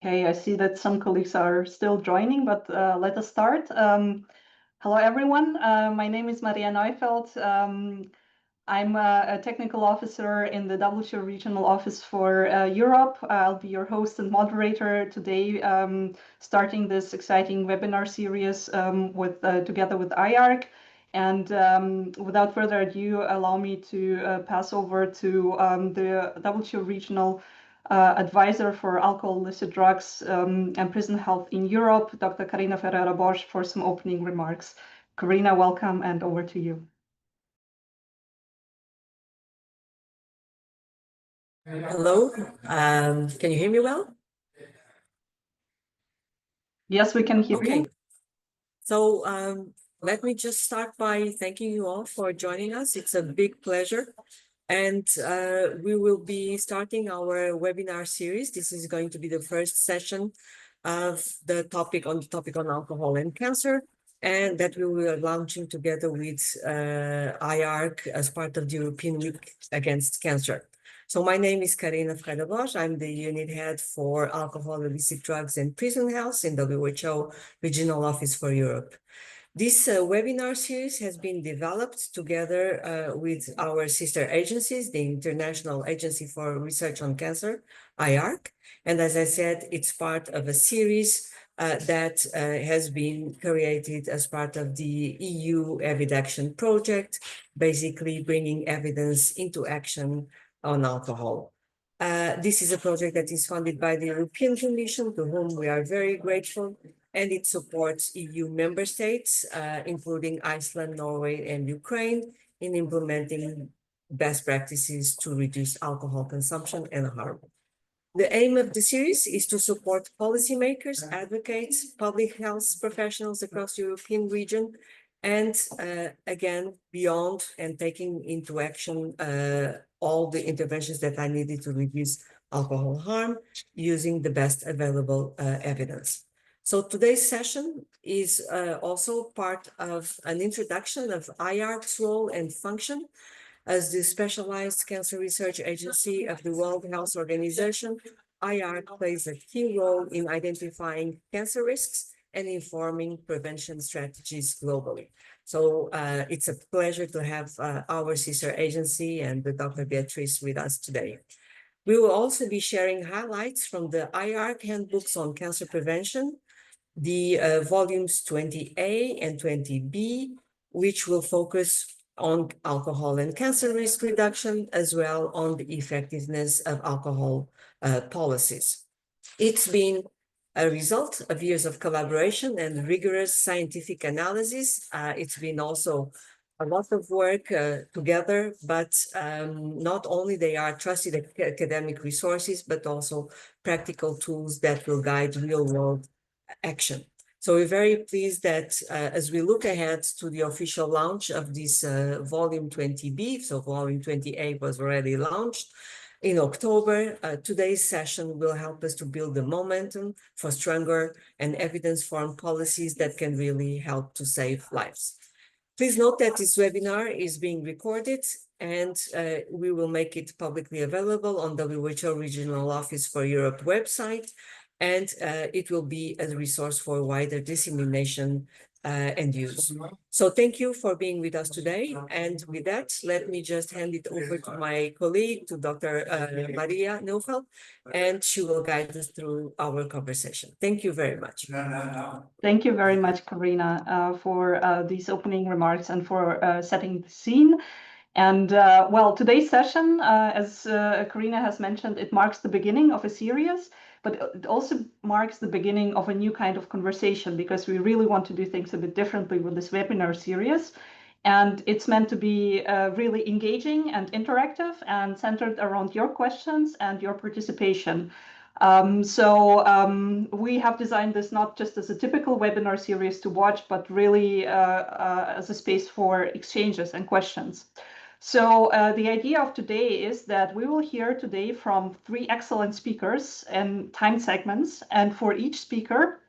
Okay, I see that some colleagues are still joining, but let us start. Hello, everyone. My name is Maria Neufeld. I'm a technical officer in the WHO Regional Office for Europe. I'll be your host and moderator today, starting this exciting webinar series together with IARC. And without further ado, allow me to pass over to the WHO Regional Advisor for Alcohol, Illicit Drugs, and Prison Health in Europe, Dr. Karina Ferreira-Bosch, for some opening remarks. Karina, welcome, and over to you. Hello, can you hear me well? Yes, we can hear you. So let me just start by thanking you all for joining us. It's a big pleasure. And we will be starting our webinar series. This is going to be the first session of the topic on alcohol and cancer, and that we will be launching together with IARC as part of the European Week Against Cancer. So my name is Karina Ferreira-Bosch. I'm the unit head for alcohol, illicit drugs, and prison health in WHO Regional Office for Europe. This webinar series has been developed together with our sister agencies, the International Agency for Research on Cancer, IARC. And as I said, it's part of a series that has been created as part of the EU EVID-ACTION project, basically bringing evidence into action on alcohol. This is a project that is funded by the European Commission, to whom we are very grateful, and it supports EU member states, including Iceland, Norway, and Ukraine, in implementing best practices to reduce alcohol consumption and harm. The aim of the series is to support policymakers, advocates, public health professionals across the European region, and again, beyond, and taking into action all the interventions that are needed to reduce alcohol harm using the best available evidence. So today's session is also part of an introduction of IARC's role and function. As the specialized cancer research agency of the World Health Organization, IARC plays a key role in identifying cancer risks and informing prevention strategies globally. So it's a pleasure to have our sister agency and Dr. Beatrice with us today. We will also be sharing highlights from the IARC Handbooks on Cancer Prevention, the volumes 20A and 20B, which will focus on alcohol and cancer risk reduction, as well on the effectiveness of alcohol policies. It's been a result of years of collaboration and rigorous scientific analysis. It's been also a lot of work together, but not only they are trusted academic resources, but also practical tools that will guide real-world action. So we're very pleased that as we look ahead to the official launch of this volume 20B, so volume 20A was already launched in October, today's session will help us to build the momentum for stronger and evidence-informed policies that can really help to save lives. Please note that this webinar is being recorded, and we will make it publicly available on the WHO Regional Office for Europe website, and it will be a resource for wider dissemination and use. So thank you for being with us today. And with that, let me just hand it over to my colleague, to Dr. Maria Neufeld, and she will guide us through our conversation. Thank you very much. Thank you very much, Karina, for these opening remarks and for setting the scene. And well, today's session, as Karina has mentioned, it marks the beginning of a series, but it also marks the beginning of a new kind of conversation, because we really want to do things a bit differently with this webinar series. And it's meant to be really engaging and interactive and centered around your questions and your participation. We have designed this not just as a typical webinar series to watch, but really as a space for exchanges and questions. So the idea of today is that we will hear today from 3 excellent speakers in time segments, and for each speaker,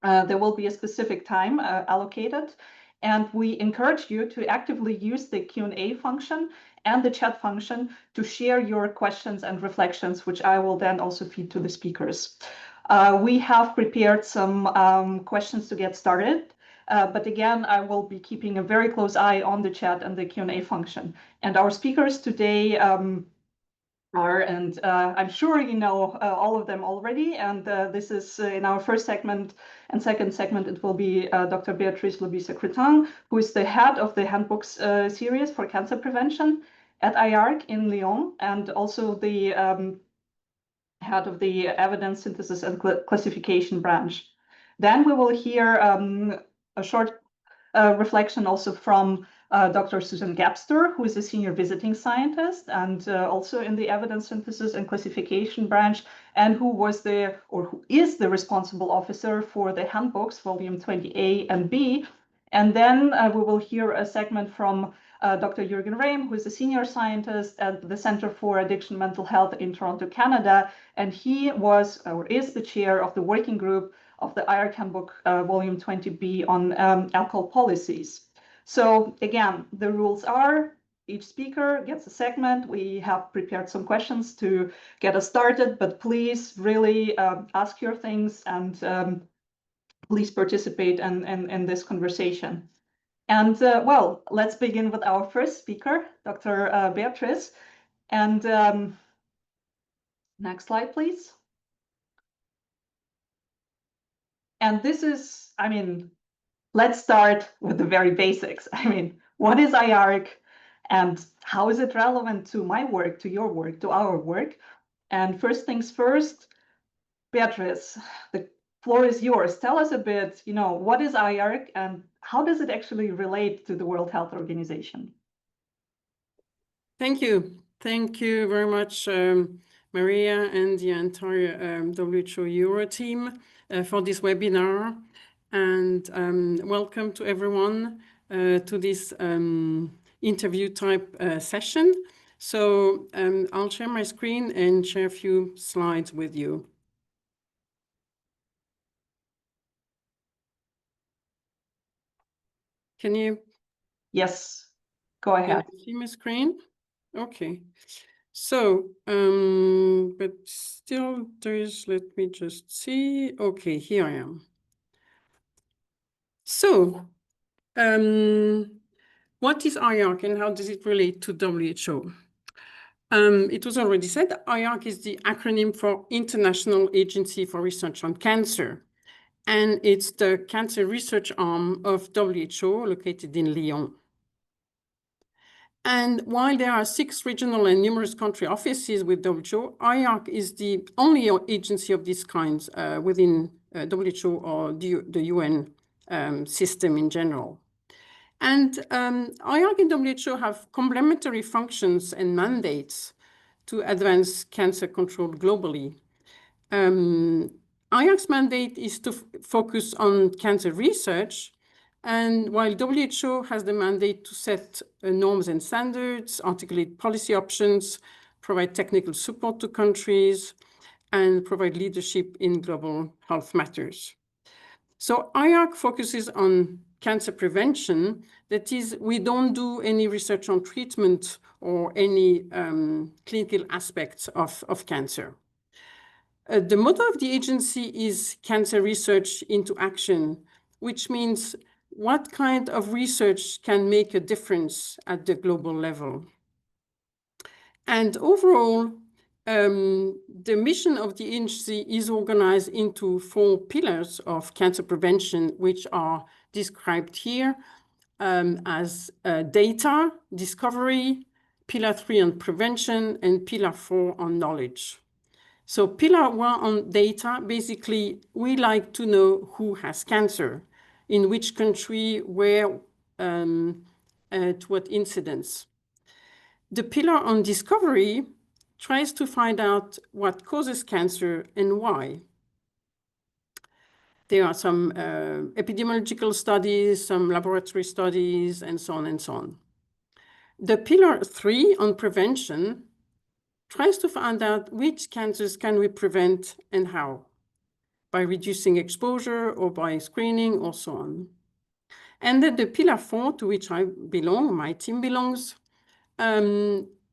there will be a specific time allocated, and we encourage you to actively use the Q&A function and the chat function to share your questions and reflections, which I will then also feed to the speakers. We have prepared some questions to get started. But again, I will be keeping a very close eye on the chat and the Q&A function. And our speakers today and I'm sure you know all of them already. And this is in our first segment and second segment, it will be Dr. Béatrice Loubissa-Cretin, who is the head of the Handbooks series for cancer prevention at IARC in Lyon, and also the head of the evidence synthesis and classification branch. Then we will hear a short reflection also from Dr. Susan Gabster, who is a senior visiting scientist and also in the evidence synthesis and classification branch, and who is the responsible officer for the Handbooks, volume 20A and B. And then we will hear a segment from Dr. Jürgen Rehm, who is a senior scientist at the Center for Addiction Mental Health in Toronto, Canada. And he was or is the chair of the working group of the IARC Handbook volume 20B on alcohol policies. So again, the rules are each speaker gets a segment. We have prepared some questions to get us started, but please really ask your things and please participate in this conversation. And well, let's begin with our first speaker, Dr. Béatrice. And next slide, please. And this is, I mean, let's start with the very basics. I mean, what is IARC and how is it relevant to my work, to your work, to our work? And first things first, Béatrice, the floor is yours. Tell us a bit, what is IARC and how does it actually relate to the World Health Organization? Thank you. Thank you very much, Maria and the entire WHO Euro team for this webinar. And welcome to everyone to this interview type session. So I'll share my screen and share a few slides with you. Can you? Yes, go ahead. Can you see my screen? Okay. So, but still there's, let me just see. Okay, here I am. So, what is IARC and how does it relate to WHO? It was already said that IARC is the acronym for International Agency for Research on Cancer. And it's the cancer research arm of WHO located in Lyon. And while there are 6 regional and numerous country offices with WHO, IARC is the only agency of this kind within WHO or the UN system in general. And IARC and WHO have complementary functions and mandates to advance cancer control globally. IARC's mandate is to focus on cancer research, and while WHO has the mandate to set norms and standards, articulate policy options, provide technical support to countries, and provide leadership in global health matters. So IARC focuses on cancer prevention. That is, we don't do any research on treatment or any clinical aspects of cancer. The motto of the agency is Cancer Research into Action, which means what kind of research can make a difference at the global level. And overall, the mission of the agency is organized into 4 pillars of cancer prevention, which are described here as data, discovery, pillar 3 on prevention, and pillar 4 on knowledge. So pillar 1 on data, basically, we like to know who has cancer, in which country, where, at what incidence. The pillar on discovery tries to find out what causes cancer and why. There are some epidemiological studies, some laboratory studies, and so on and so on. The pillar 3 on prevention tries to find out which cancers can we prevent and how, by reducing exposure or by screening or so on. And then the pillar 4, to which I belong, my team belongs,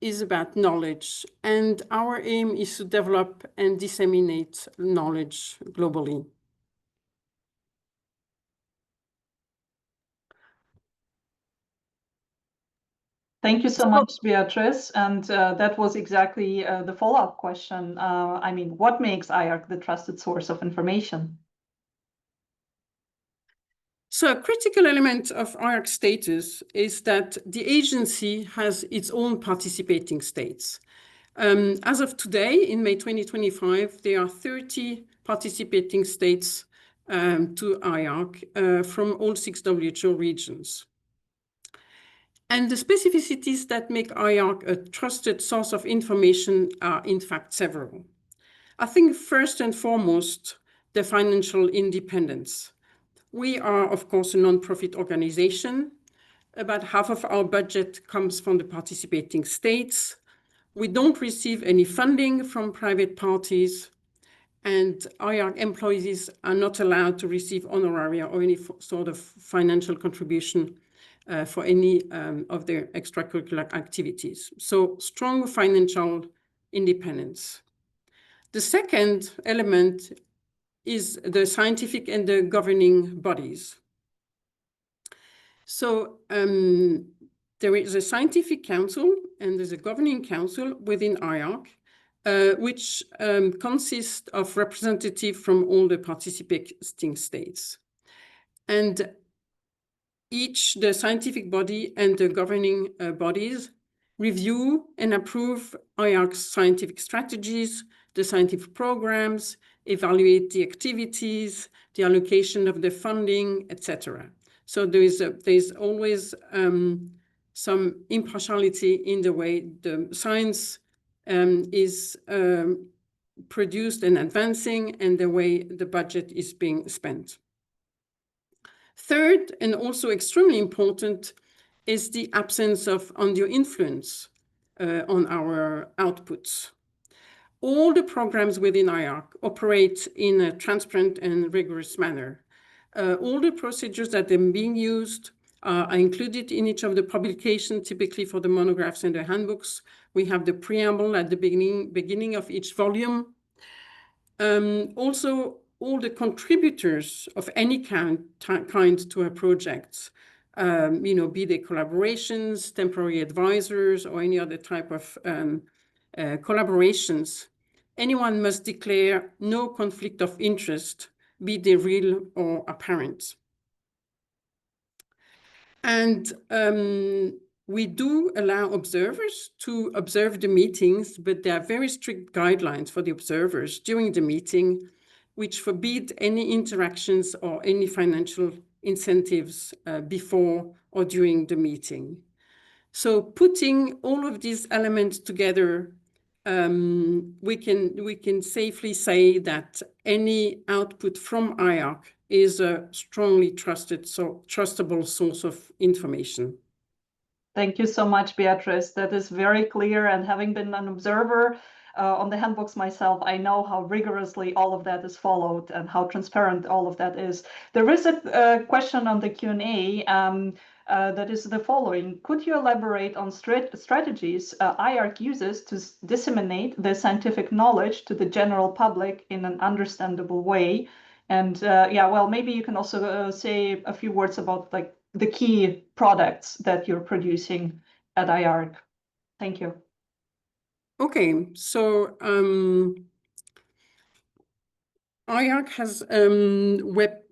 is about knowledge, and our aim is to develop and disseminate knowledge globally. Thank you so much, Beatrice. And that was exactly the follow-up question. I mean, what makes IARC the trusted source of information? So a critical element of IARC status is that the agency has its own participating states. As of today, in May 2025, there are 30 participating states to IARC from all 6 WHO regions. And the specificities that make IARC a trusted source of information are in fact several. I think first and foremost, the financial independence. We are, of course, a non-profit organization. About half of our budget comes from the participating states. We don't receive any funding from private parties, and IARC employees are not allowed to receive honoraria or any sort of financial contribution for any of their extracurricular activities. So strong financial independence. The second element is the scientific and the governing bodies. So there is a scientific council and there's a governing council within IARC, which consists of representatives from all the participating states. And the scientific body and the governing bodies review and approve IARC's scientific strategies, the scientific programs, evaluate the activities, the allocation of the funding, etc. So there's always some impartiality in the way the science is produced and advancing and the way the budget is being spent. Third, and also extremely important, is the absence of undue influence on our outputs. All the programs within IARC operate in a transparent and rigorous manner. All the procedures that are being used are included in each of the publications, typically for the monographs and the handbooks. We have the preamble at the beginning of each volume. Also, all the contributors of any kind to a project, be they collaborations, temporary advisors, or any other type of collaborations, anyone must declare no conflict of interest, be they real or apparent. And we do allow observers to observe the meetings, but there are very strict guidelines for the observers during the meeting, which forbid any interactions or any financial incentives before or during the meeting. So putting all of these elements together, we can safely say that any output from IARC is a strongly trustable source of information. Thank you so much, Beatrice. That is very clear. And having been an observer on the handbooks myself, I know how rigorously all of that is followed and how transparent all of that is. There is a question on the Q&A that is the following. Could you elaborate on strategies IARC uses to disseminate the scientific knowledge to the general public in an understandable way? And maybe you can also say a few words about like the key products that you're producing at IARC. Thank you. Okay, so IARC has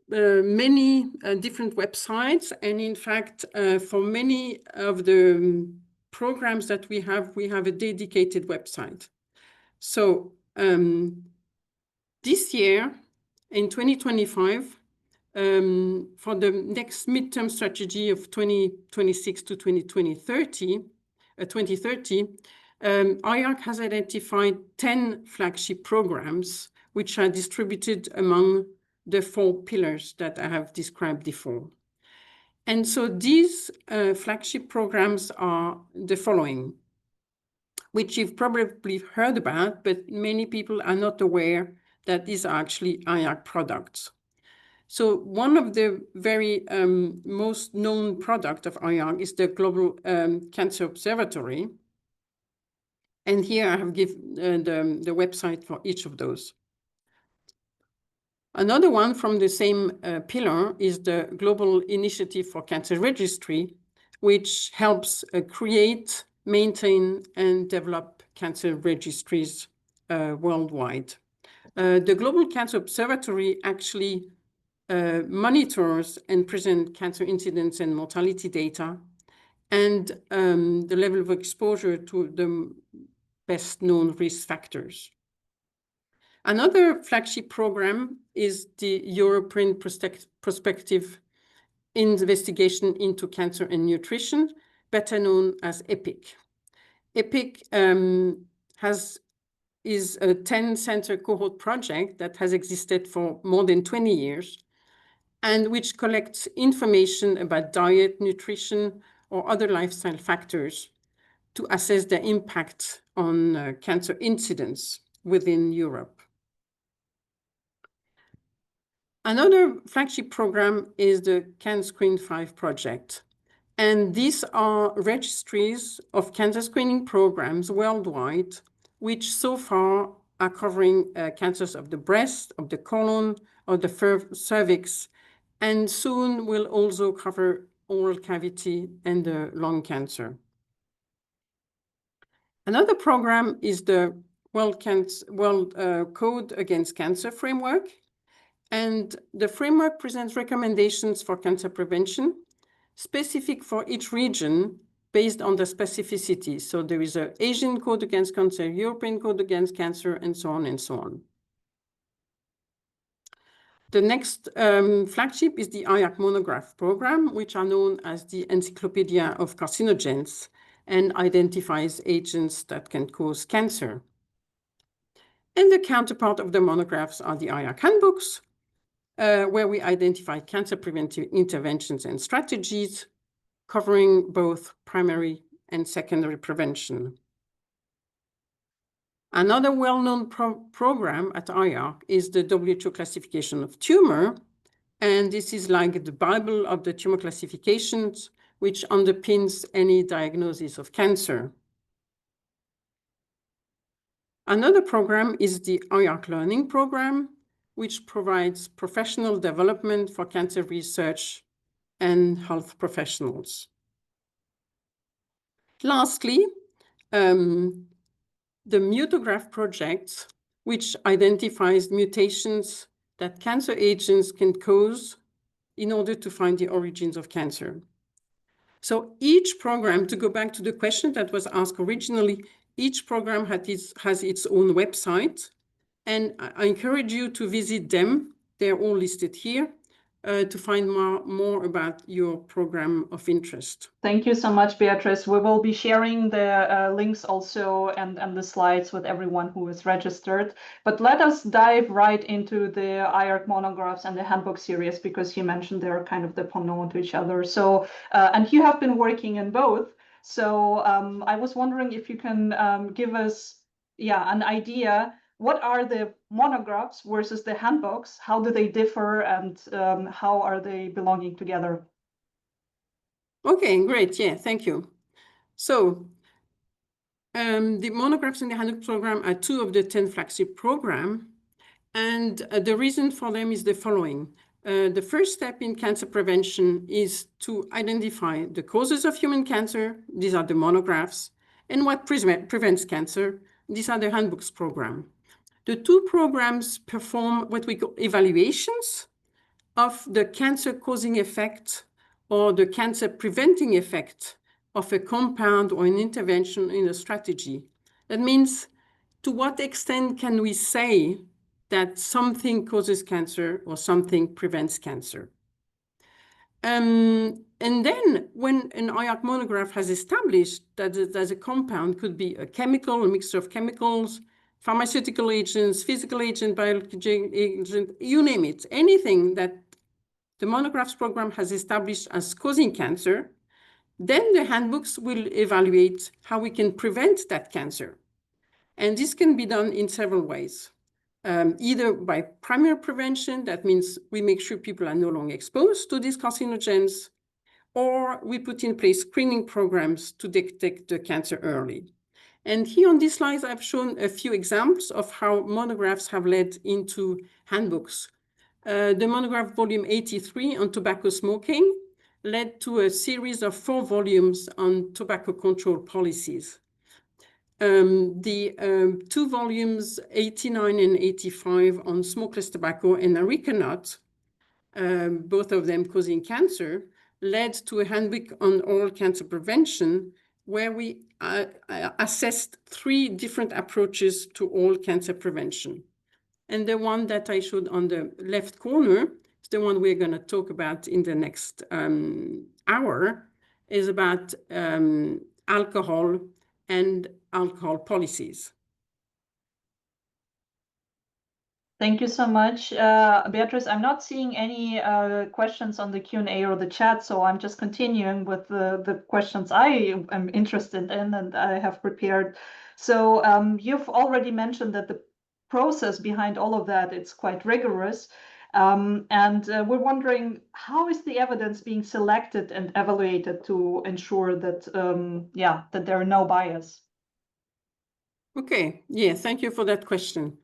many different websites, and in fact, for many of the programs that we have a dedicated website. So this year, in 2025, for the next midterm strategy of 2026 to 2030, IARC has identified 10 flagship programs, which are distributed among the 4 pillars that I have described before. And so these flagship programs are the following, which you've probably heard about, but many people are not aware that these are actually IARC products. So one of the very most known product of IARC is the Global Cancer Observatory. And here I have given the website for each of those. Another one from the same pillar is the Global Initiative for Cancer Registry, which helps create, maintain, and develop cancer registries worldwide. The Global Cancer Observatory actually monitors and presents cancer incidence and mortality data and the level of exposure to the best known risk factors. Another flagship program is the European Prospective Investigation into Cancer and Nutrition, better known as EPIC. EPIC is a 10-center cohort project that has existed for more than 20 years and which collects information about diet, nutrition, or other lifestyle factors to assess their impact on cancer incidence within Europe. Another flagship program is the CanScreen 5 project. And these are registries of cancer screening programs worldwide, which so far are covering cancers of the breast, of the colon, of the cervix, and soon will also cover oral cavity and the lung cancer. Another program is the World Code Against Cancer framework. And the framework presents recommendations for cancer prevention, specific for each region based on the specificity. So there is an Asian Code Against Cancer, European Code Against Cancer, and so on and so on. The next flagship is the IARC Monograph program, which are known as the Encyclopedia of Carcinogens and identifies agents that can cause cancer. And the counterpart of the monographs are the IARC Handbooks, where we identify cancer preventive interventions and strategies, covering both primary and secondary prevention. Another well-known program at IARC is the WHO classification of tumor, and this is like the Bible of the tumor classifications, which underpins any diagnosis of cancer. Another program is the IARC Learning Program, which provides professional development for cancer research and health professionals. Lastly, the Mutograph project, which identifies mutations that cancer agents can cause in order to find the origins of cancer. So each program, to go back to the question that was asked originally, each program has its own website. And I encourage you to visit them. They're all listed here to find more about your program of interest. Thank you so much, Beatrice. We will be sharing the links also and the slides with everyone who is registered. But let us dive right into the IARC monographs and the handbook series, because you mentioned they're kind of dependent to each other. So, and you have been working in both. So I was wondering if you can give us, an idea. What are the monographs versus the handbooks? How do they differ, and how are they belonging together? Okay, great. Yeah, thank you. So the monographs and the handbook program are two of the 10 flagship program. And the reason for them is the following. The first step in cancer prevention is to identify the causes of human cancer. These are the monographs. And what prevents cancer. These are the handbooks program. The two programs perform what we call evaluations of the cancer-causing effect or the cancer-preventing effect of a compound or an intervention in a strategy. That means, to what extent can we say that something causes cancer or something prevents cancer? And then when an IARC monograph has established that a compound could be a chemical, a mixture of chemicals, pharmaceutical agents, physical agent, biological agent, you name it, anything that the monographs program has established as causing cancer, then the handbooks will evaluate how we can prevent that cancer. And this can be done in several ways. Either by primary prevention, that means we make sure people are no longer exposed to these carcinogens, or we put in place screening programs to detect the cancer early. And here on these slides, I've shown a few examples of how monographs have led into handbooks. The monograph volume 83 on tobacco smoking led to a series of 4 volumes on tobacco control policies. The 2 volumes 89 and 85 on smokeless tobacco and areca nut, both of them causing cancer, led to a handbook on oral cancer prevention, where we assessed 3 different approaches to oral cancer prevention. And the one that I showed on the left corner is the one we're going to talk about in the next hour, is about alcohol and alcohol policies. Thank you so much, Beatrice. I'm not seeing any questions on the Q&A or the chat, so I'm just continuing with the questions I am interested in and I have prepared. So you've already mentioned that the process behind all of that, it's quite rigorous. And we're wondering, how is the evidence being selected and evaluated to ensure that, that there are no bias? Okay, yeah, thank you for that question.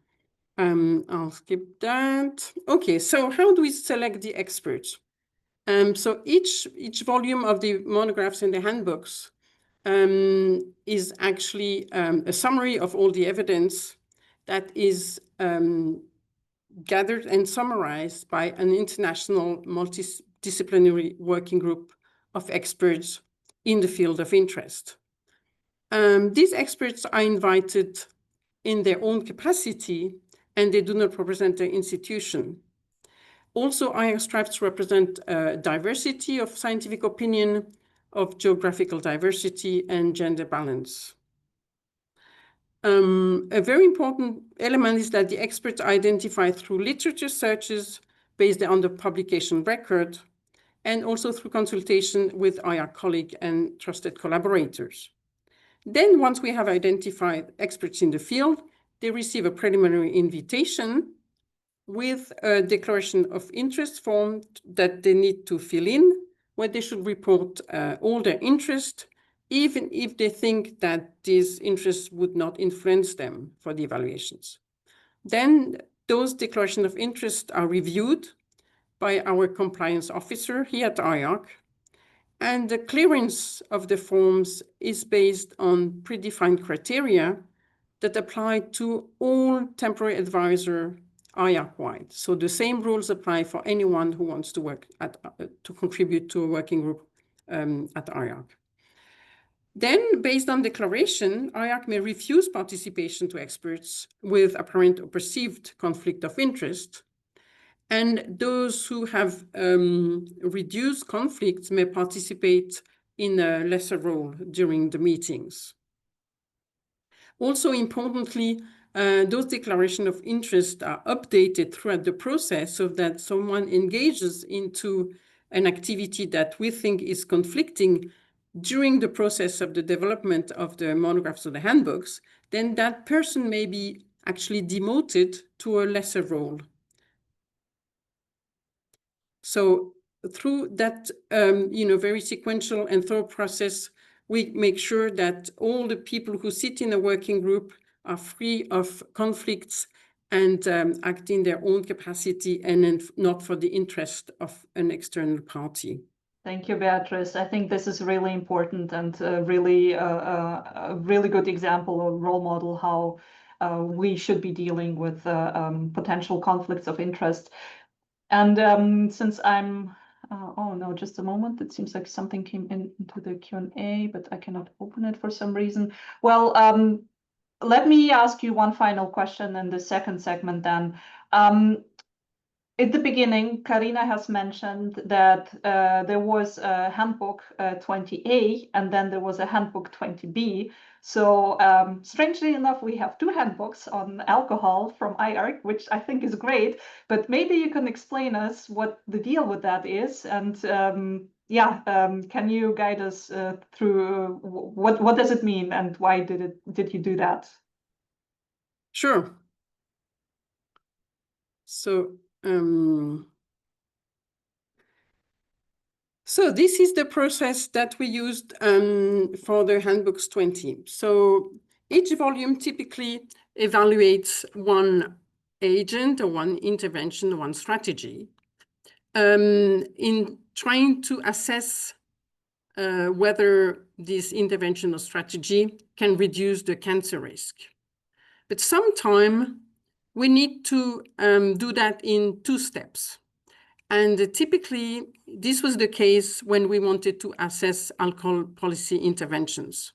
I'll skip that. Okay, so how do we select the experts? So each volume of the monographs in the handbooks is actually a summary of all the evidence that is gathered and summarized by an international multidisciplinary working group of experts in the field of interest. These experts are invited in their own capacity, and they do not represent their institution. Also, IARC strives to represent diversity of scientific opinion, of geographical diversity, and gender balance. A very important element is that the experts are identified through literature searches based on the publication record, and also through consultation with IARC colleagues and trusted collaborators. Then, once we have identified experts in the field, they receive a preliminary invitation with a declaration of interest form that they need to fill in, where they should report all their interest, even if they think that these interests would not influence them for the evaluations. Then those declarations of interest are reviewed by our compliance officer here at IARC, and the clearance of the forms is based on predefined criteria that apply to all temporary advisor IARC-wide. So the same rules apply for anyone who wants to work to contribute to a working group at IARC. Then, based on declaration, IARC may refuse participation to experts with apparent or perceived conflict of interest. And those who have reduced conflicts may participate in a lesser role during the meetings. Also, importantly, those declarations of interest are updated throughout the process so that someone engages into an activity that we think is conflicting during the process of the development of the monographs or the handbooks, then that person may be actually demoted to a lesser role. So through that, very sequential and thorough process, we make sure that all the people who sit in a working group are free of conflicts and act in their own capacity and not for the interest of an external party. Thank you, Beatrice. I think this is really important and really a really good example or role model how we should be dealing with potential conflicts of interest. And since I'm, oh no, just a moment. It seems like something came into the Q&A, but I cannot open it for some reason. Well, let me ask you one final question in the second segment then. At the beginning, Karina has mentioned that there was a handbook 20A and then there was a handbook 20B. So strangely enough, we have 2 handbooks on alcohol from IARC, which I think is great. But maybe you can explain us what the deal with that is. And can you guide us through what does it mean and why did you do that? Sure. So this is the process that we used for the handbooks 20. So Each volume typically evaluates one agent or one intervention, one strategy, in trying to assess whether this intervention or strategy can reduce the cancer risk. But sometimes we need to do that in 2 steps. And typically, this was the case when we wanted to assess alcohol policy interventions.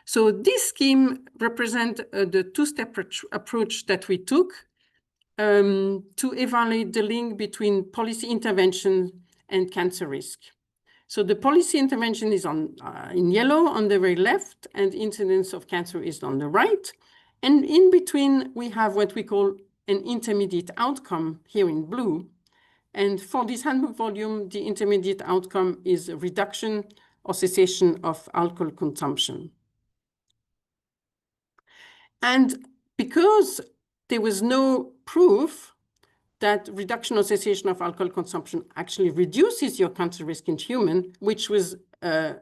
So this scheme represents the 2-step approach that we took to evaluate the link between policy intervention and cancer risk. So the policy intervention is in yellow on the very left, and incidence of cancer is on the right. And in between, we have what we call an intermediate outcome here in blue. And for this handbook volume, the intermediate outcome is a reduction or cessation of alcohol consumption. And because there was no proof that reduction or cessation of alcohol consumption actually reduces your cancer risk in human, which was a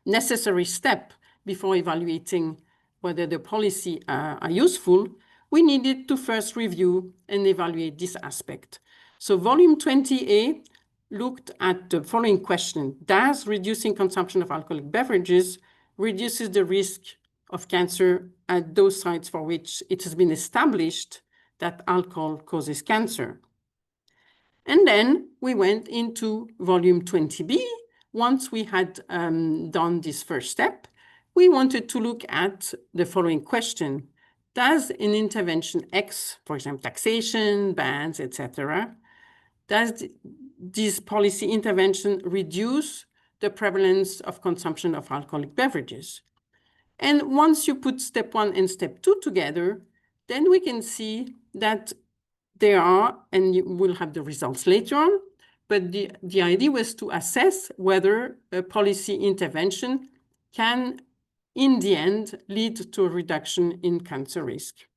necessary step before evaluating whether the policy are useful, we needed to first review and evaluate this aspect. So volume 20A looked at the following question: does reducing consumption of alcoholic beverages reduces the risk of cancer at those sites for which it has been established that alcohol causes cancer? And then we went into volume 20B. Once we had done this first step, we wanted to look at the following question: does an intervention X, for example, taxation, bans, etc., does this policy intervention reduce the prevalence of consumption of alcoholic beverages? And once you put step 1 and step 2 together, then we can see that there are, and you will have the results later on, but the idea was to assess whether a policy intervention can, in the end, lead to a reduction in cancer risk.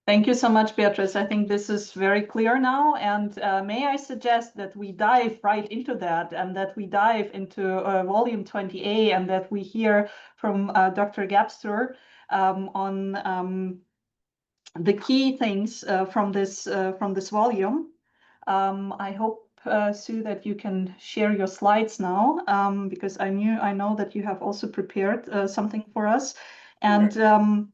Thank you so much, Beatrice. I think this is very clear now. And may I suggest that we dive right into that, and that we dive into volume 20A, and that we hear from Dr. Gabster on the key things from this volume. I hope, Sue, that you can share your slides now, because I know that you have also prepared something for us. And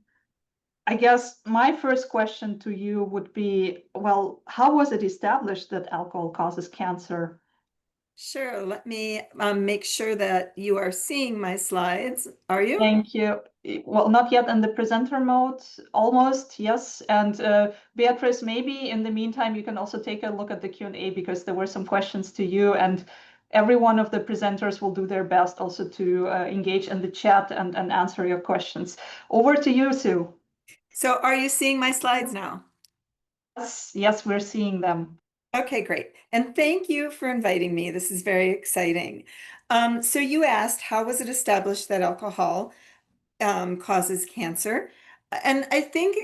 I guess my first question to you would be, well, how was it established that alcohol causes cancer? Sure. Let me make sure that you are seeing my slides. Are you? Thank you. Well, not yet in the presenter mode, almost, yes. And Beatrice, maybe in the meantime, you can also take a look at the Q&A, because there were some questions to you, and every one of the presenters will do their best also to engage in the chat and answer your questions. Over to you, Sue. So are you seeing my slides now? Yes, we're seeing them. Okay, great. And thank you for inviting me. This is very exciting. So you asked, how was it established that alcohol causes cancer? And I think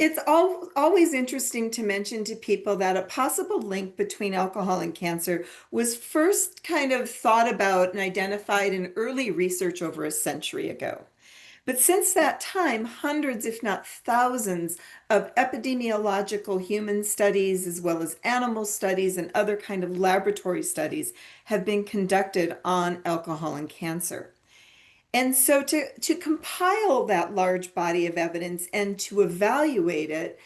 it's always interesting to mention to people that a possible link between alcohol and cancer was first kind of thought about and identified in early research over a century ago. But since that time, hundreds, if not thousands, of epidemiological human studies, as well as animal studies and other kind of laboratory studies, have been conducted on alcohol and cancer. And so to compile that large body of evidence and to evaluate it,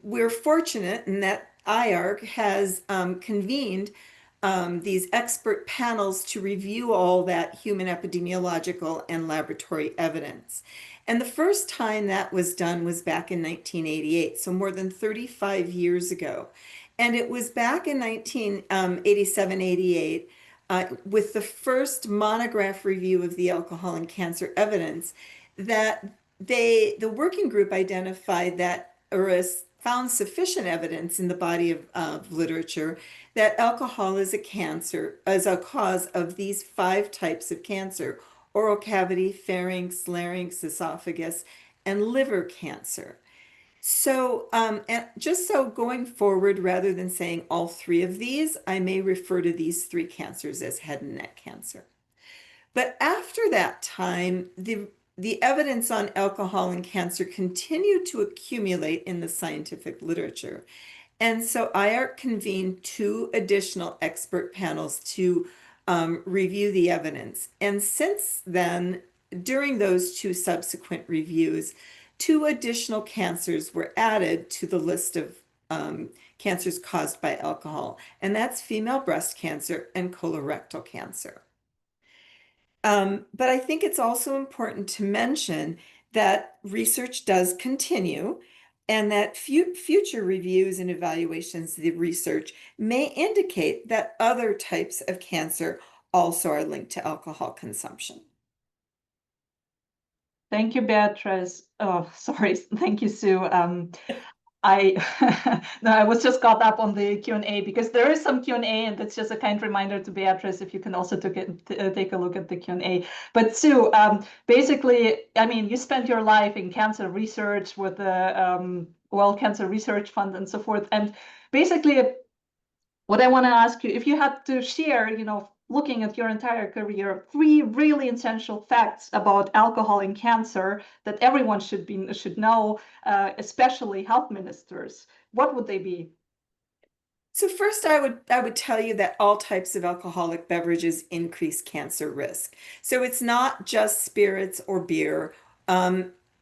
we're fortunate in that IARC has convened these expert panels to review all that human epidemiological and laboratory evidence. And the first time that was done was back in 1988, so more than 35 years ago. And it was back in 1987-88 with the first monograph review of the alcohol and cancer evidence that the working group identified that, or found sufficient evidence in the body of literature that alcohol is a cause of these 5 types of cancer: oral cavity, pharynx, larynx, esophagus, and liver cancer. So, and just so going forward, rather than saying all 3 of these, I may refer to these 3 cancers as head and neck cancer. But after that time, the evidence on alcohol and cancer continued to accumulate in the scientific literature. And so IARC convened 2 additional expert panels to review the evidence. And since then, during those 2 subsequent reviews, 2 additional cancers were added to the list of cancers caused by alcohol, and that's female breast cancer and colorectal cancer. But I think it's also important to mention that research does continue, and that future reviews and evaluations of the research may indicate that other types of cancer also are linked to alcohol consumption. Thank you, Beatrice. Oh, sorry. Thank you, Sue. I no, I was just caught up on the Q&A because there is some Q&A, and that's just a kind reminder to Beatrice if you can also take a look at the Q&A. But Sue, basically, I mean, you spent your life in cancer research with the World Cancer Research Fund and so forth. And basically, what I want to ask you, if you had to share, looking at your entire career, 3 really essential facts about alcohol and cancer that everyone should know, especially health ministers, what would they be? So first, I would tell you that all types of alcoholic beverages increase cancer risk. So it's not just spirits or beer.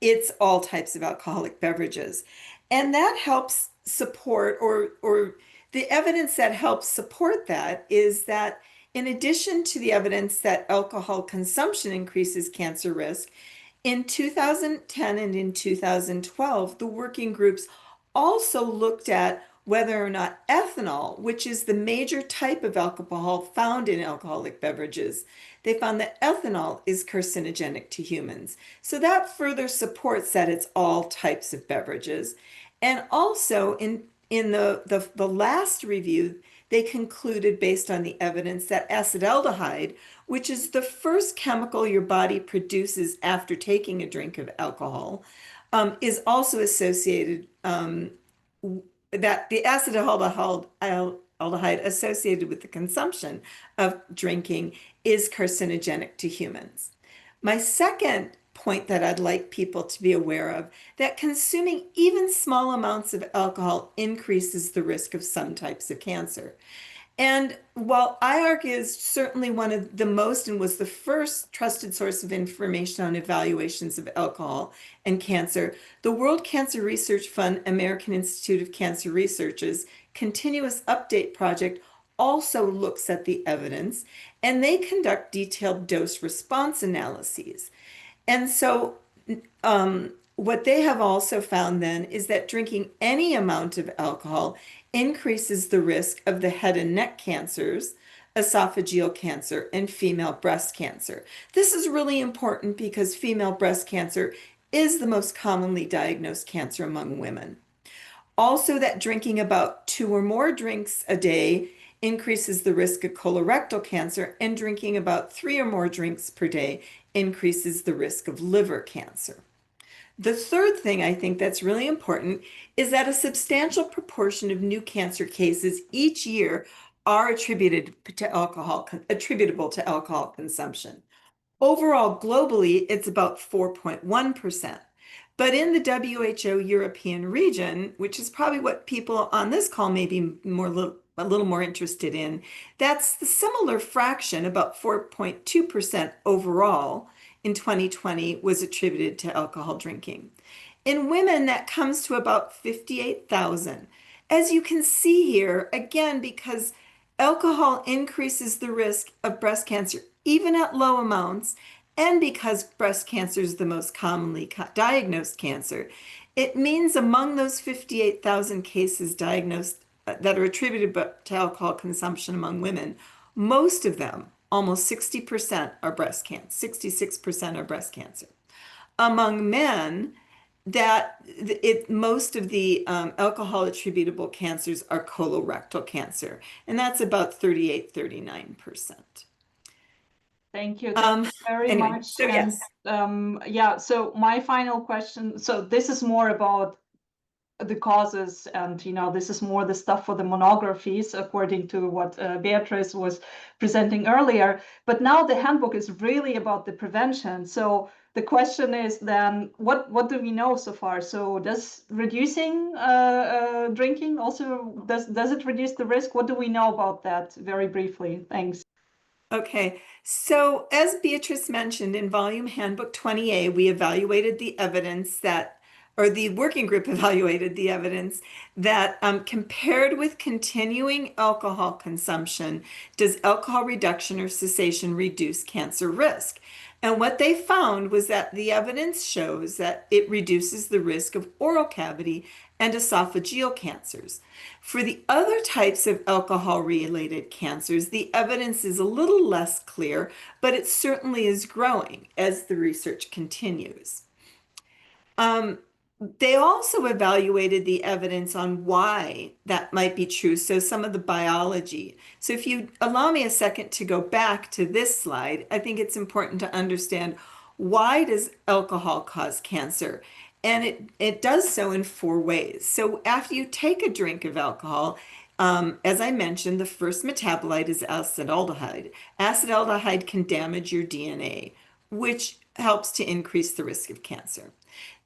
It's all types of alcoholic beverages. And that helps support, or the evidence that helps support that is that in addition to the evidence that alcohol consumption increases cancer risk, in 2010 and in 2012, the working groups also looked at whether or not ethanol, which is the major type of alcohol found in alcoholic beverages, they found that ethanol is carcinogenic to humans. So that further supports that it's all types of beverages. And also in the last review, they concluded based on the evidence that acetaldehyde, which is the first chemical your body produces after taking a drink of alcohol, is also associated, that the acetaldehyde associated with the consumption of drinking is carcinogenic to humans. My second point that I'd like people to be aware of, that consuming even small amounts of alcohol increases the risk of some types of cancer. And while IARC is certainly one of the most and was the first trusted source of information on evaluations of alcohol and cancer, the World Cancer Research Fund American Institute of Cancer Research's continuous update project also looks at the evidence, and they conduct detailed dose response analyses. And so what they have also found then is that drinking any amount of alcohol increases the risk of the head and neck cancers, esophageal cancer, and female breast cancer. This is really important because female breast cancer is the most commonly diagnosed cancer among women. Also, that drinking about 2 or more drinks a day increases the risk of colorectal cancer, and drinking about 3 or more drinks per day increases the risk of liver cancer. The third thing I think that's really important is that a substantial proportion of new cancer cases each year are attributable to alcohol consumption. Overall, globally, it's about 4.1%. But in the WHO European region, which is probably what people on this call may be a little more interested in, that's the similar fraction, about 4.2% overall in 2020 was attributed to alcohol drinking. In women, that comes to about 58,000. As you can see here, again, because alcohol increases the risk of breast cancer even at low amounts, and because breast cancer is the most commonly diagnosed cancer, it means among those 58,000 cases diagnosed that are attributed to alcohol consumption among women, most of them, almost 60%, are breast cancer, 66% are breast cancer. Among men, most of the alcohol attributable cancers are colorectal cancer, and that's about 38-39%. Thank you. Thank you very much. So yes. So my final question, so this is more about the causes, and this is more the stuff for the monographies, according to what Beatrice was presenting earlier. But now the handbook is really about the prevention. So the question is then, what do we know so far? So does reducing drinking also, does it reduce the risk? What do we know about that? Very briefly, thanks. Okay, so as Beatrice mentioned, in volume handbook 20A, we evaluated the evidence that, or the working group evaluated the evidence that compared with continuing alcohol consumption, does alcohol reduction or cessation reduce cancer risk? And what they found was that the evidence shows that it reduces the risk of oral cavity and esophageal cancers. For the other types of alcohol-related cancers, the evidence is a little less clear, but it certainly is growing as the research continues. They also evaluated the evidence on why that might be true, so some of the biology. So if you allow me a second to go back to this slide, I think it's important to understand, why does alcohol cause cancer? And it does so in 4 ways. So after you take a drink of alcohol, as I mentioned, the first metabolite is acetaldehyde. Acetaldehyde can damage your DNA, which helps to increase the risk of cancer.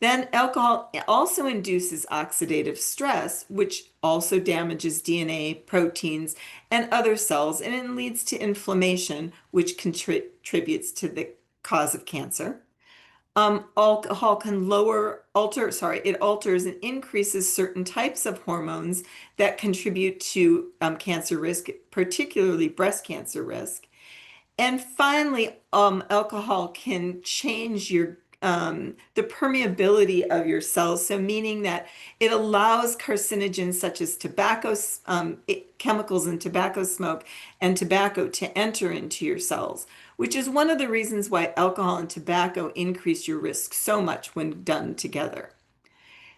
Then alcohol also induces oxidative stress, which also damages DNA, proteins, and other cells, and it leads to inflammation, which contributes to the cause of cancer. Alcohol can alters and increases certain types of hormones that contribute to cancer risk, particularly breast cancer risk. And finally, alcohol can change the permeability of your cells, so meaning that it allows carcinogens such as chemicals in tobacco smoke and tobacco to enter into your cells, which is one of the reasons why alcohol and tobacco increase your risk so much when done together.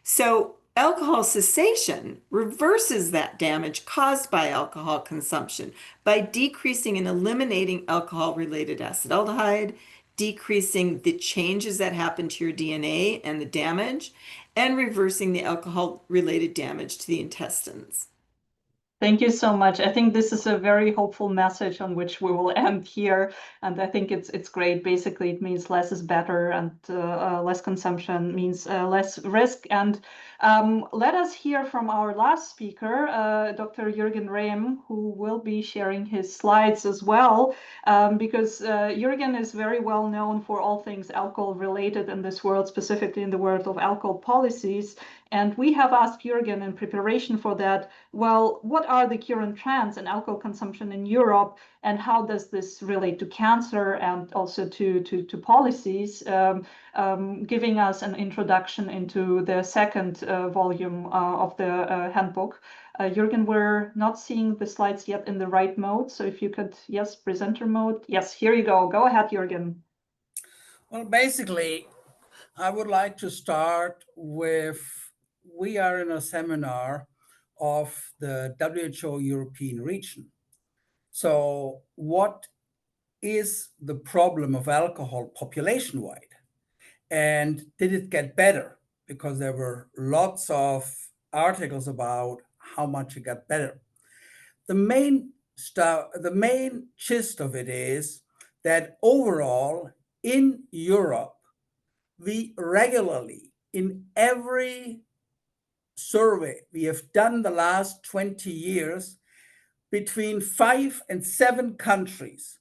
So alcohol cessation reverses that damage caused by alcohol consumption by decreasing and eliminating alcohol-related acetaldehyde, decreasing the changes that happen to your DNA and the damage, and reversing the alcohol-related damage to the intestines. Thank you so much. I think this is a very hopeful message on which we will end here. And I think it's great. Basically, it means less is better, and less consumption means less risk. And let us hear from our last speaker, Dr. Jürgen Rehm, who will be sharing his slides as well, because Jürgen is very well known for all things alcohol related in this world, specifically in the world of alcohol policies. And we have asked Jürgen in preparation for that, well, what are the current trends in alcohol consumption in Europe, and how does this relate to cancer and also to policies, giving us an introduction into the second volume of the handbook. Jürgen, we're not seeing the slides yet in the right mode, so if you could, yes, presenter mode. Yes, here you go. Go ahead, Jürgen. Well, basically, I would like to start with, we are in a seminar of the WHO European region. So what is the problem of alcohol population-wide? And did it get better? Because there were lots of articles about how much it got better. The main gist of it is that overall in Europe, we regularly, in every survey we have done the last 20 years, between 5 and 7 countries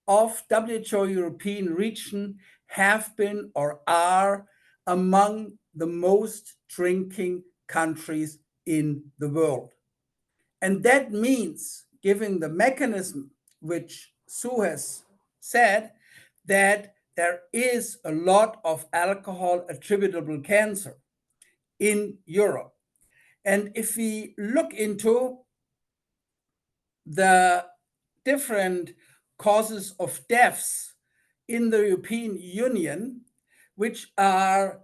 of WHO European region have been or are among the most drinking countries in the world. And that means, given the mechanism which Sue has said, that there is a lot of alcohol attributable cancer in Europe. And if we look into the different causes of deaths in the European Union, which are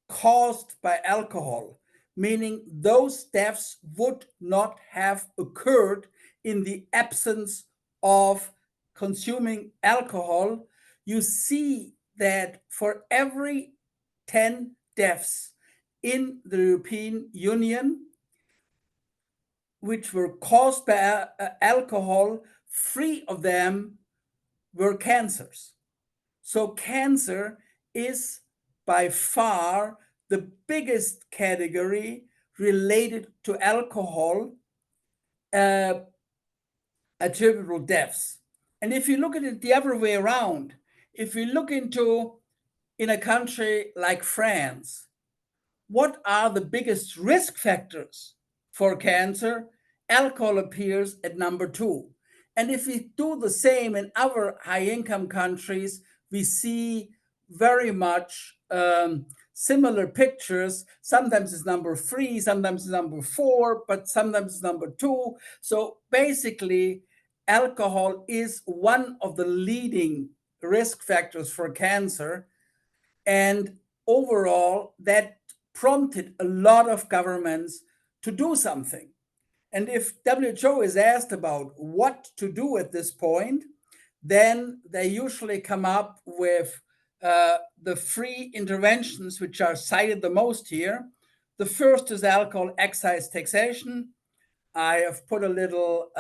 caused by alcohol, meaning those deaths would not have occurred in the absence of consuming alcohol, you see that for every 10 deaths in the European Union which were caused by alcohol, 3 of them were cancers. So cancer is by far the biggest category related to alcohol attributable deaths. And if you look at it the other way around, if we look into in a country like France, what are the biggest risk factors for cancer? Alcohol appears at number 2. And if we do the same in other high-income countries, we see very much similar pictures. Sometimes it's number 3, sometimes it's number 4, but sometimes it's number 2. So basically, alcohol is one of the leading risk factors for cancer. And overall, that prompted a lot of governments to do something. And if WHO is asked about what to do at this point, then they usually come up with the 3 interventions which are cited the most here. The first is alcohol excise taxation. I have put a little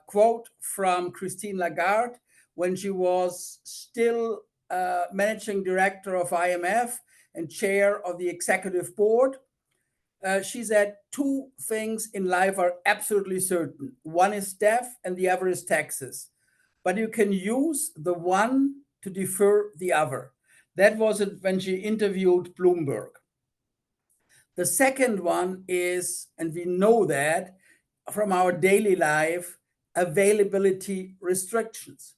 quote from Christine Lagarde when she was still managing director of IMF and chair of the executive board. She said 2 things in life are absolutely certain. One is death and the other is taxes. But you can use the one to defer the other. That was it when she interviewed Bloomberg. The second one is, and we know that from our daily life, availability restrictions.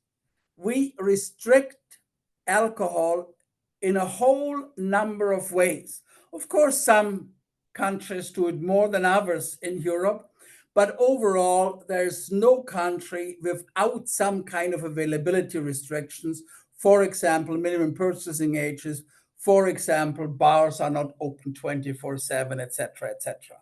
We restrict alcohol in a whole number of ways. Of course, some countries do it more than others in Europe, but overall, there's no country without some kind of availability restrictions. For example, minimum purchasing ages. For example, bars are not open 24/7, etc., etc.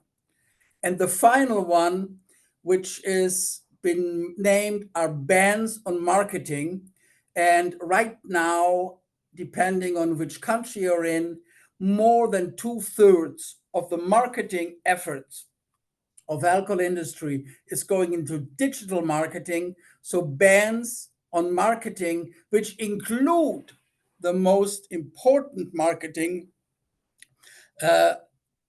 And the final one, which is been named, are bans on marketing. And right now, depending on which country you're in, more than 2/3 of the marketing efforts of alcohol industry is going into digital marketing. So bans on marketing, which include the most important marketing,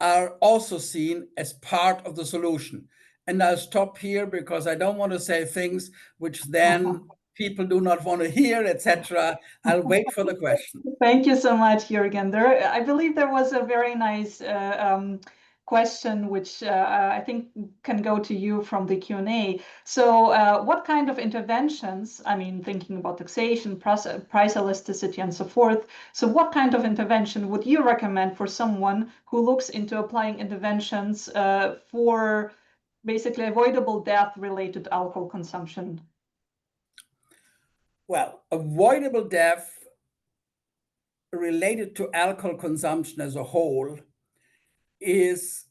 are also seen as part of the solution. And I'll stop here because I don't want to say things which then people do not want to hear, etc. I'll wait for the question. Thank you so much, Jürgen. I believe there was a very nice question, which I think can go to you from the Q&A. So what kind of interventions, I mean, thinking about taxation, price elasticity, and so forth. So what kind of intervention would you recommend for someone who looks into applying interventions for basically avoidable death related to alcohol consumption? Well, avoidable death related to alcohol consumption as a whole is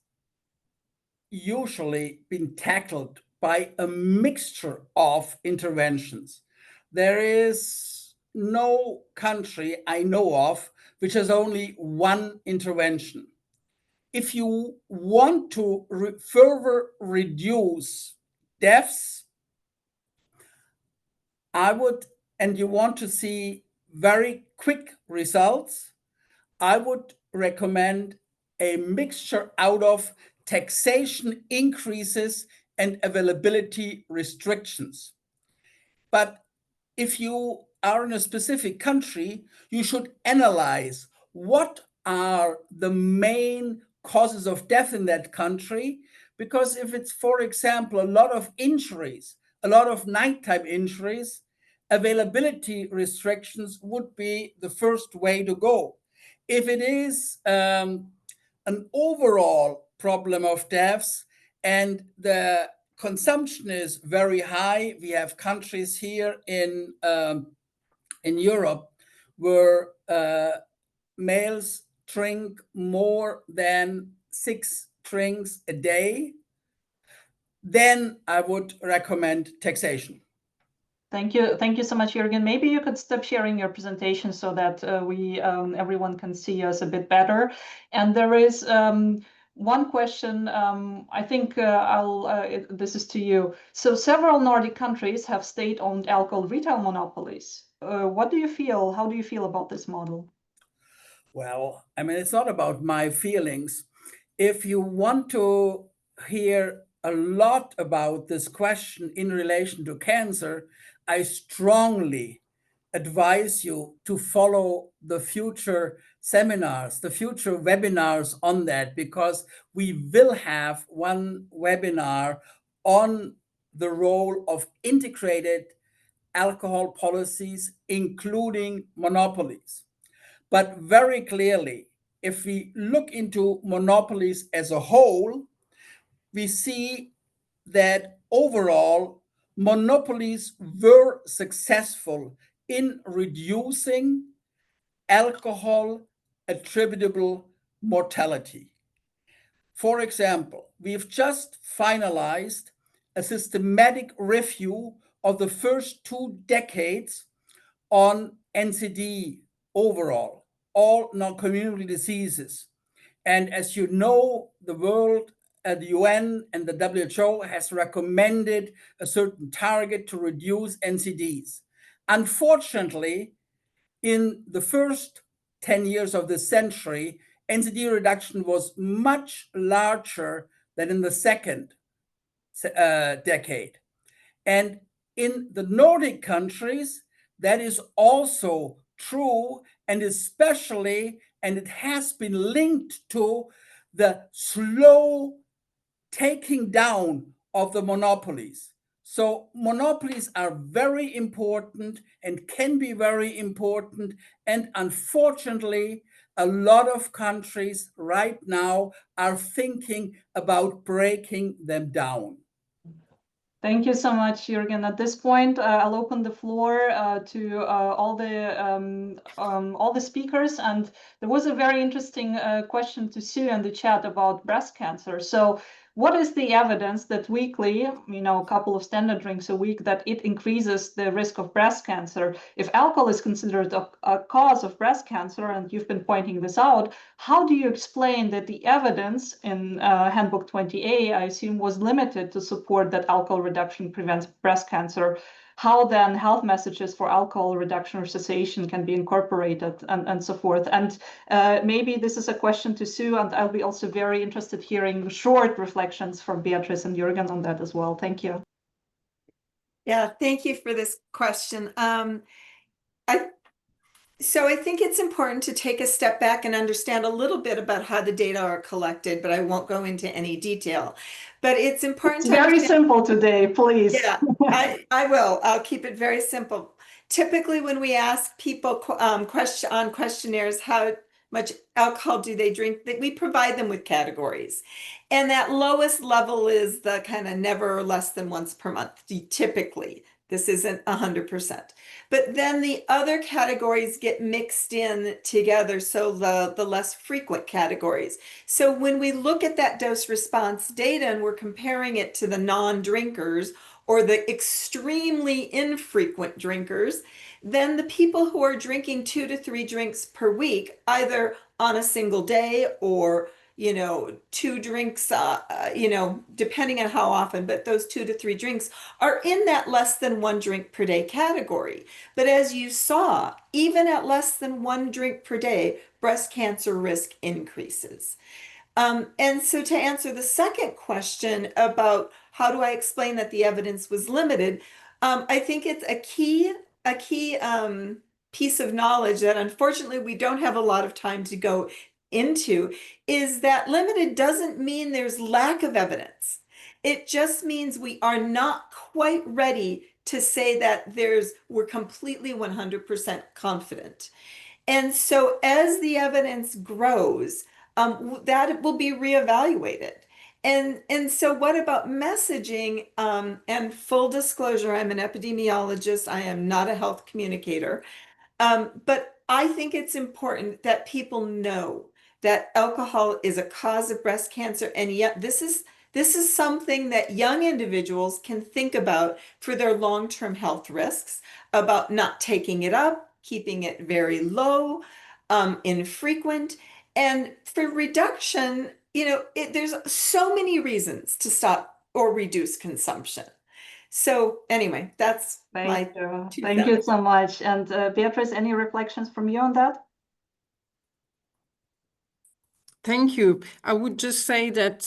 usually been tackled by a mixture of interventions. There is no country I know of which has only one intervention. If you want to further reduce deaths, and you want to see very quick results, I would recommend a mixture out of taxation increases and availability restrictions. But if you are in a specific country, you should analyze what are the main causes of death in that country. Because if it's, for example, a lot of injuries, a lot of nighttime injuries, availability restrictions would be the first way to go. If it is an overall problem of deaths and the consumption is very high, we have countries here in Europe where males drink more than 6 drinks a day, then I would recommend taxation. Thank you so much, Jürgen. Maybe you could stop sharing your presentation so that everyone can see us a bit better. And there is one question. I think this is to you. So several Nordic countries have state-owned alcohol retail monopolies. What do you feel? How do you feel about this model? Well, I mean, it's not about my feelings. If you want to hear a lot about this question in relation to cancer, I strongly advise you to follow the future seminars, the future webinars on that, because we will have one webinar on the role of integrated alcohol policies, including monopolies. But very clearly, if we look into monopolies as a whole, we see that overall, monopolies were successful in reducing alcohol attributable mortality. For example, we've just finalized a systematic review of the first 2 decades on NCD overall, all non-communicable diseases. And as you know, the UN and the WHO has recommended a certain target to reduce NCDs. Unfortunately, in the first 10 years of the century, NCD reduction was much larger than in the second decade. And in the Nordic countries, that is also true, and especially, and it has been linked to the slow taking down of the monopolies. So monopolies are very important and can be very important. And unfortunately, a lot of countries right now are thinking about breaking them down. Thank you so much, Jürgen. At this point, I'll open the floor to all the speakers. And there was a very interesting question to Sue in the chat about breast cancer. So what is the evidence that weekly, a couple of standard drinks a week, that it increases the risk of breast cancer? If alcohol is considered a cause of breast cancer, and you've been pointing this out, how do you explain that the evidence in Handbook 20A, I assume, was limited to support that alcohol reduction prevents breast cancer? How then health messages for alcohol reduction or cessation can be incorporated, and so forth? And maybe this is a question to Sue, and I'll be also very interested hearing short reflections from Beatrice and Jürgen on that as well. Thank you. Yeah, thank you for this question. So I think it's important to take a step back and understand a little bit about how the data are collected, but I won't go into any detail. But it's important to very simple today, please. Yeah, I will. I'll keep it very simple. Typically, when we ask people on questionnaires how much alcohol do they drink, we provide them with categories. And that lowest level is the kind of never less than once per month, typically. This isn't 100%. But then the other categories get mixed in together, so the less frequent categories. So when we look at that dose response data and we're comparing it to the non-drinkers or the extremely infrequent drinkers, then the people who are drinking 2 to 3 drinks per week, either on a single day or 2 drinks, depending on how often, but those 2 to 3 drinks are in that less than 1 drink per day category. But as you saw, even at less than 1 drink per day, breast cancer risk increases. And so to answer the second question about how do I explain that the evidence was limited, I think it's a key piece of knowledge that unfortunately we don't have a lot of time to go into, is that limited doesn't mean there's lack of evidence. It just means we are not quite ready to say that we're completely 100% confident. And so as the evidence grows, that will be reevaluated. And so what about messaging? And full disclosure, I'm an epidemiologist. I am not a health communicator. But I think it's important that people know that alcohol is a cause of breast cancer. And yet this This is something that young individuals can think about for their long-term health risks, about not taking it up, keeping it very low, infrequent. And for reduction, there's so many reasons to stop or reduce consumption. So anyway, that's my Thank you. 2 Thank you cents. so much. And Beatrice, any reflections from you on that? Thank you. I would just say that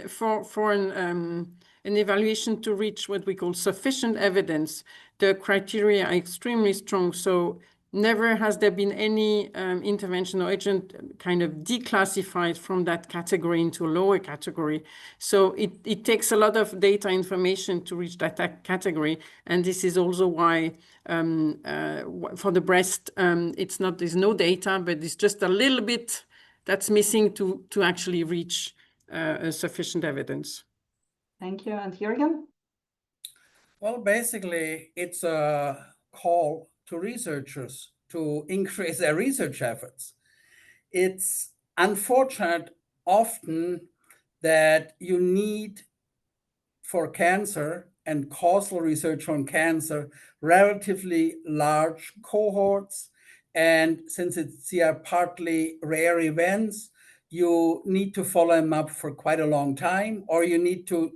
for an evaluation to reach what we call sufficient evidence, the criteria are extremely strong. So never has there been any intervention or agent kind of declassified from that category into a lower category. So it takes a lot of data information to reach that category. And this is also why for the breast, there's no data, but it's just a little bit that's missing to actually reach sufficient evidence. Thank you. And Jürgen? Well, basically, it's a call to researchers to increase their research efforts. It's unfortunate often that you need for cancer and causal research on cancer relatively large cohorts. And since they are partly rare events, you need to follow them up for quite a long time, or you need to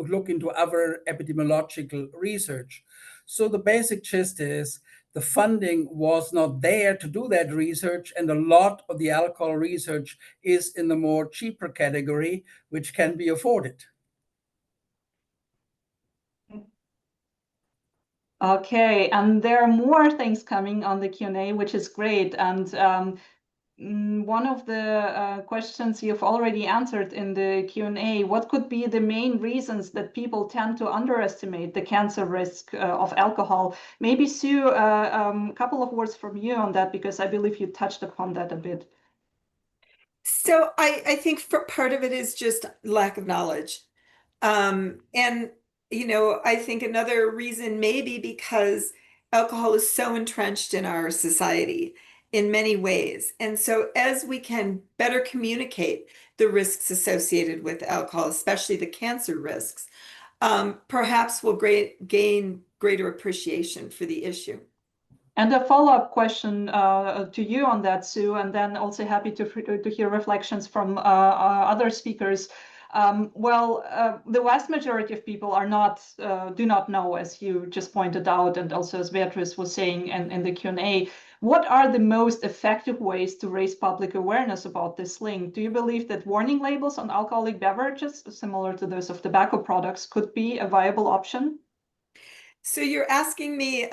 look into other epidemiological research. So the basic gist is the funding was not there to do that research, and a lot of the alcohol research is in the more cheaper category, which can be afforded. Okay, and there are more things coming on the Q&A, which is great. And one of the questions you've already answered in the Q&A, what could be the main reasons that people tend to underestimate the cancer risk of alcohol? Maybe Sue, a couple of words from you on that, because I believe you touched upon that a bit. So I think for part of it is just lack of knowledge. And I think another reason may be because alcohol is so entrenched in our society in many ways. And so as we can better communicate the risks associated with alcohol, especially the cancer risks, perhaps we'll gain greater appreciation for the issue. And a follow-up question to you on that, Sue, and then also happy to hear reflections from other speakers. The vast majority of people do not know, as you just pointed out, and also as Beatrice was saying in the Q&A, what are the most effective ways to raise public awareness about this link? Do you believe that warning labels on alcoholic beverages, similar to those of tobacco products, could be a viable option? So you're asking me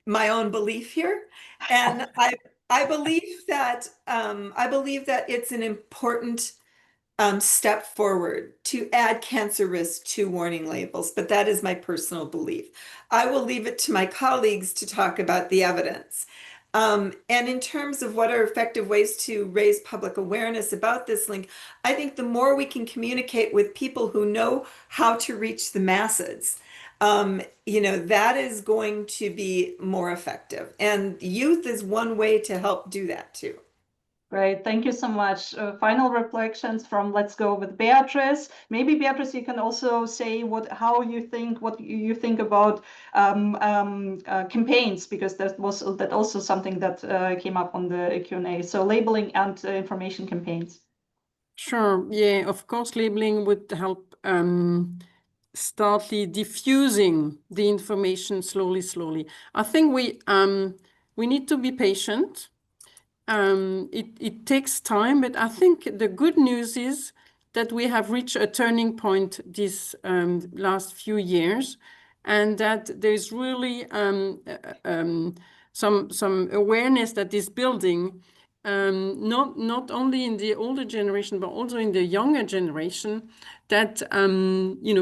my own belief here, and I believe that it's an important step forward to add cancer risk to warning labels, but that is my personal belief. I will leave it to my colleagues to talk about the evidence. And in terms of what are effective ways to raise public awareness about this link, I think the more we can communicate with people who know how to reach the masses, that is going to be more effective. And youth is one way to help do that too. Great, thank you so much. Final reflections from, let's go with Beatrice. Maybe Beatrice, you can also say what you think about campaigns, because that also something that came up on the Q&A. So labeling and information campaigns. Sure, yeah, of course, labeling would help start diffusing the information slowly. I think we need to be patient. It takes time, but I think the good news is that we have reached a turning point this last few years, and that there's really some awareness that is building, not only in the older generation, but also in the younger generation, that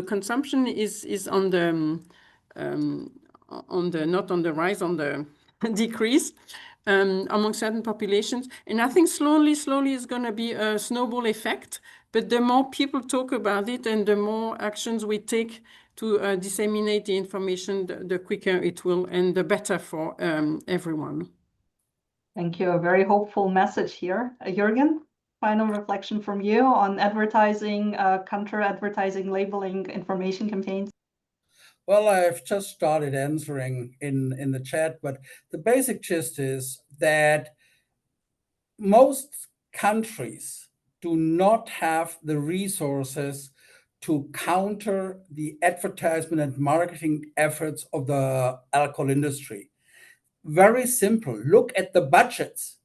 consumption is on the not on the rise, on the decrease. Among certain populations. And I think slowly is going to be a snowball effect. But the more people talk about it and the more actions we take to disseminate the information, the quicker it will and the better for everyone. Thank you. A very hopeful message here. Jürgen? final reflection from you on advertising, counter-advertising, labeling, information campaigns? Well, I've just started answering in the chat, but the basic gist is that most countries do not have the resources to counter the advertisement and marketing efforts of the alcohol industry. Very simple. Look at the budgets.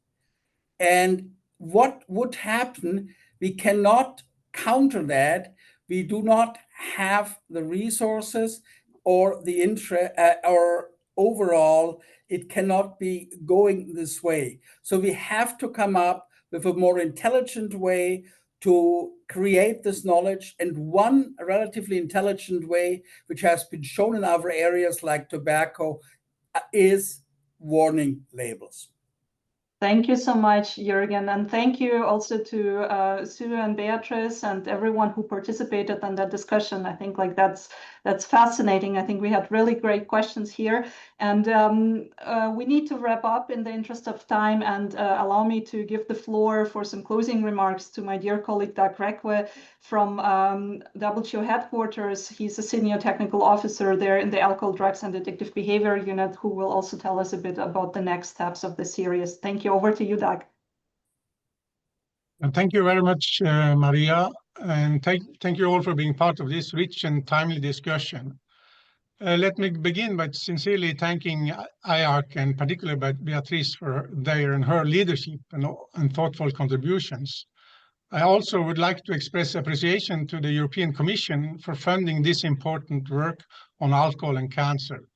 And what would happen? We cannot counter that. We do not have the resources or the interest, or overall, it cannot be going this way. So we have to come up with a more intelligent way to create this knowledge. And one relatively intelligent way, which has been shown in other areas like tobacco, is warning labels. Thank you so much, Jürgen, and thank you also to Sue and Beatrice and everyone who participated in that discussion. I think that's fascinating. I think we had really great questions here, and we need to wrap up in the interest of time. And allow me to give the floor for some closing remarks to my dear colleague Doug Rekwe from WHO headquarters. He's a senior technical officer there in the Alcohol, Drugs, and Addictive Behavior Unit, who will also tell us a bit about the next steps of the series. Thank you. Over to you, Doug. And thank you very much, Maria, and thank you all for being part of this rich and timely discussion. Let me begin by sincerely thanking IARC, and particularly by Beatrice for her leadership and thoughtful contributions. I also would like to express appreciation to the European Commission for funding this important work on alcohol and cancer,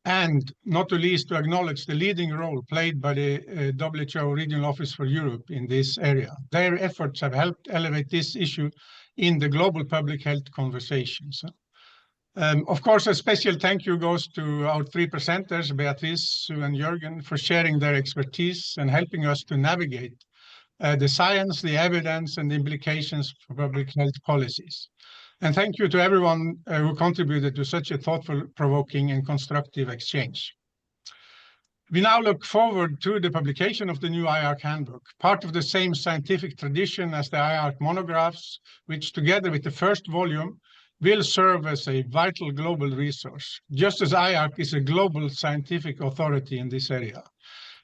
and not to least to acknowledge the leading role played by the WHO Regional Office for Europe in this area. Their efforts have helped elevate this issue in the global public health conversations. Of course, a special thank you goes to our three presenters, Beatrice, Sue, and Jürgen, for sharing their expertise and helping us to navigate the science, the evidence, and the implications for public health policies. And thank you to everyone who contributed to such a thoughtful, provoking, and constructive exchange. We now look forward to the publication of the new IARC handbook, part of the same scientific tradition as the IARC monographs, which together with the first volume will serve as a vital global resource, just as IARC is a global scientific authority in this area.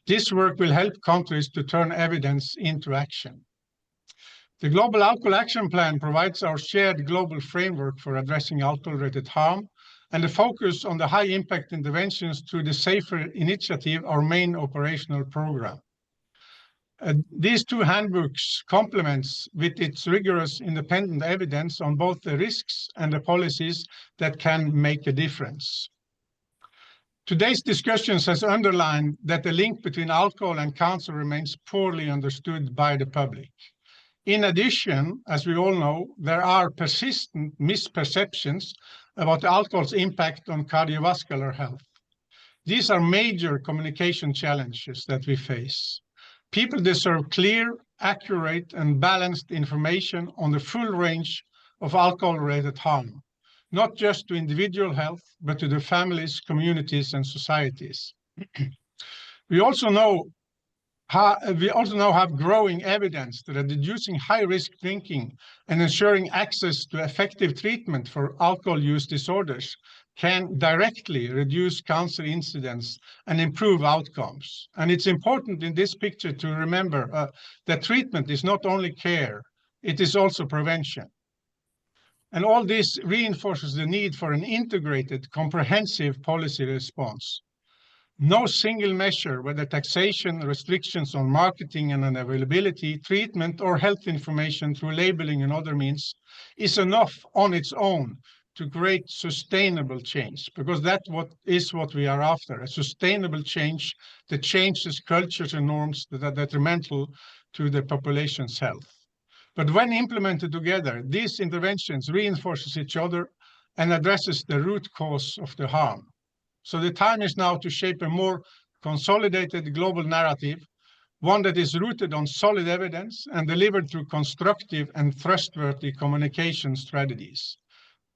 This work will help countries to turn evidence into action. The Global Alcohol Action Plan provides our shared global framework for addressing alcohol-related harm, and the focus on the high-impact interventions through the SAFER initiative, our main operational program. These two handbooks complements with its rigorous independent evidence on both the risks and the policies that can make a difference. Today's discussions has underlined that the link between alcohol and cancer remains poorly understood by the public. In addition, as we all know, there are persistent misperceptions about alcohol's impact on cardiovascular health. These are major communication challenges that we face. People deserve clear, accurate, and balanced information on the full range of alcohol-related harm, not just to individual health, but to the families, communities, and societies. We also now have growing evidence that reducing high-risk drinking and ensuring access to effective treatment for alcohol use disorders can directly reduce cancer incidence and improve outcomes. And it's important in this picture to remember that treatment is not only care, it is also prevention. And all this reinforces the need for an integrated, comprehensive policy response. No single measure, whether taxation, restrictions on marketing and unavailability, treatment, or health information through labeling and other means, is enough on its own to create sustainable change, because that's what we are after, a sustainable change that changes cultures and norms that are detrimental to the population's health. But when implemented together, these interventions reinforces each other and addresses the root cause of the harm. So the time is now to shape a more consolidated global narrative, one that is rooted on solid evidence and delivered through constructive and trustworthy communication strategies.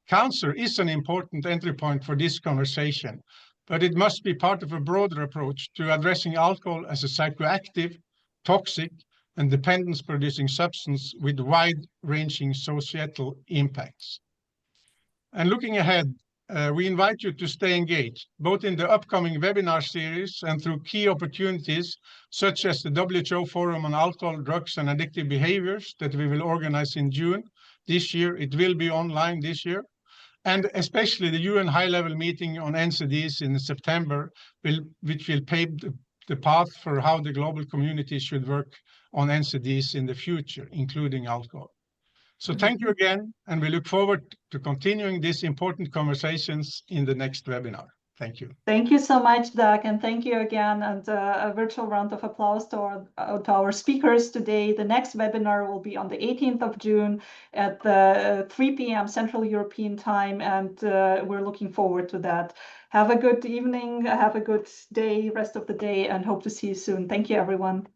Cancer is an important entry point for this conversation, but it must be part of a broader approach to addressing alcohol as a psychoactive, toxic, and dependence-producing substance with wide-ranging societal impacts. And looking ahead, we invite you to stay engaged, both in the upcoming webinar series and through key opportunities, such as the WHO Forum on Alcohol, Drugs and Addictive Behaviors that we will organize in June this year. It will be online this year. And especially the UN high-level meeting on NCDs in September, which will pave the path for how the global community should work on NCDs in the future, including alcohol. So thank you again, and we look forward to continuing these important conversations in the next webinar. Thank you. Thank you so much, Doug, and thank you again, and a virtual round of applause to our speakers today. The next webinar will be on the 18th of June at 3 p.m. Central European Time, and we're looking forward to that. Have a good evening, have a good day, rest of the day, and hope to see you soon. Thank you, everyone.